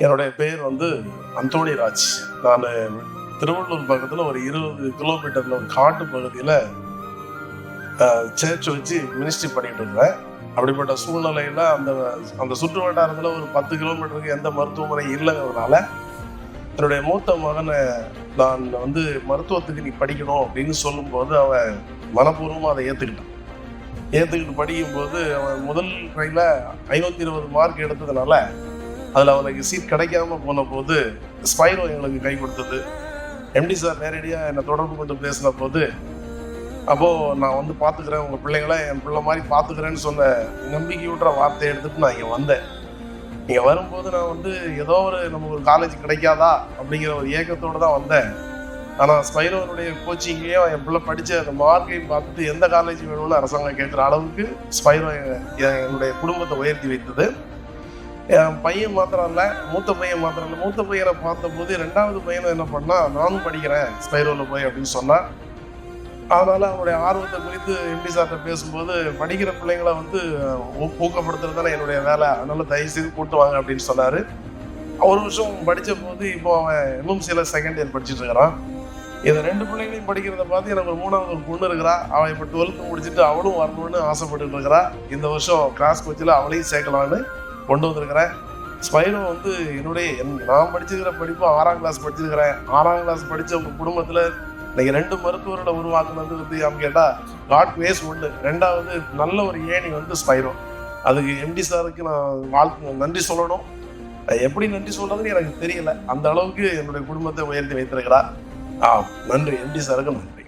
என்னுடைய பேர் அந்தோணி ராஜ். நான் திருவள்ளூர் பக்கத்தில் ஒரு 20 கிலோமீட்டரில் ஒரு காட்டு பகுதியில் சேர்ச் வச்சு மினிஸ்ட்ரி பண்ணிட்டு இருக்கிறேன். அப்படிப்பட்ட சூழ்நிலையில் அந்த சுற்று வட்டாரத்தில் ஒரு 10 கிலோமீட்டருக்கு எந்த மருத்துவமனை இல்லைங்கிறதுனால என்னுடைய மூத்த மகனை நான் மருத்துவத்துக்கு நீ படிக்கணும் அப்படின்னு சொல்லும்போது அவன் மனப்பூர்வமாக அதை ஏற்றுக்கிட்டு படிக்கும்போது அவன் முதல் ட்ரையில் 520 மார்க் எடுத்ததுனால அதில் அவனுக்கு சீட் கிடைக்காம போன போது ஸ்பைரோ எங்களுக்கு கை கொடுத்தது. எம்டி சார் நேரடியாக என்னை தொடர்பு கொண்டு பேசின போது, அப்போது நான் பார்த்துக்கிறேன், உங்கள் பிள்ளைங்கள என் பிள்ளை மாதிரி பார்த்துக்கிறேன்னு சொன்ன நம்பிக்கையூட்டுற வார்த்தையை எடுத்துகிட்டு நான் இங்கே வந்தேன். இங்கே வரும்போது நான் ஏதோ நமக்கு ஒரு காலேஜ் கிடைக்காதா அப்படிங்கிற ஒரு ஏக்கத்தோடு தான் வந்தேன். ஆனால் ஸ்பைரோனுடைய கோச்சிங்கையும் என் பிள்ளை படித்த அந்த மார்க்கையும் பார்த்துட்டு எந்த காலேஜ் வேணும்னு அரசாங்கம் கேட்குற அளவுக்கு ஸ்பைரோ என்னுடைய குடும்பத்தை உயர்த்தி வைத்தது. என் பையன் மாத்திரம் இல்லை, மூத்த பையன் மாத்திரம் இல்லை. மூத்த பையனை பார்த்தபோது 2வது பையனை என்ன பண்ணா, நானும் படிக்கிறேன் ஸ்பைரோவில் போய் அப்படின்னு சொன்னான். அதனால் அவனுடைய ஆர்வத்தை குறித்து எம்டி சார்கிட்ட பேசும்போது, படிக்கிற பிள்ளைங்களை ஊக்கப்படுத்துறது தானே என்னுடைய வேலை, அதனால் தயவுசெய்து கூட்டு வாங்க அப்படின்னு சொன்னார். ஒரு வருஷம் படித்த போது இப்போ அவன் எம்எம்சியில் செகண்ட் இயர் படிச்சுட்டு இருக்கிறான். இந்த 2 பிள்ளைங்களையும் படிக்கிறத பார்த்து எனக்கு ஒரு 3வது ஒரு பொண்ணு இருக்கிறா. அவன் இப்போ 12th முடிச்சுட்டு அவளும் வரணும்னு ஆசைப்பட்டு இருக்கிறா. இந்த வருஷம் கிளாஸ் கோச்சில் அவளையும் சேர்க்கலான்னு கொண்டு வந்திருக்கிறேன். ஸ்பைரோ நான் படிச்சிருக்கிற படிப்பு 6ஆம் கிளாஸ் படிச்சிருக்கிறேன். 6ஆம் கிளாஸ் படித்த உங்கள் குடும்பத்தில் இன்னைக்கு 2 மருத்துவர்களை உருவாக்குனது அவங்க கேட்டால் காட் வேஸ் ஒன்று. 2வது நல்ல ஒரு ஏணி ஸ்பைரோ. அதுக்கு எம்டி சாருக்கு நான் நன்றி சொல்லணும். எப்படி நன்றி சொல்றதுன்னு எனக்கு தெரியல. அந்த அளவுக்கு என்னுடைய குடும்பத்தை உயர்த்தி வைத்திருக்கிறார். நன்றி எம்டி சாருக்கு நன்றி.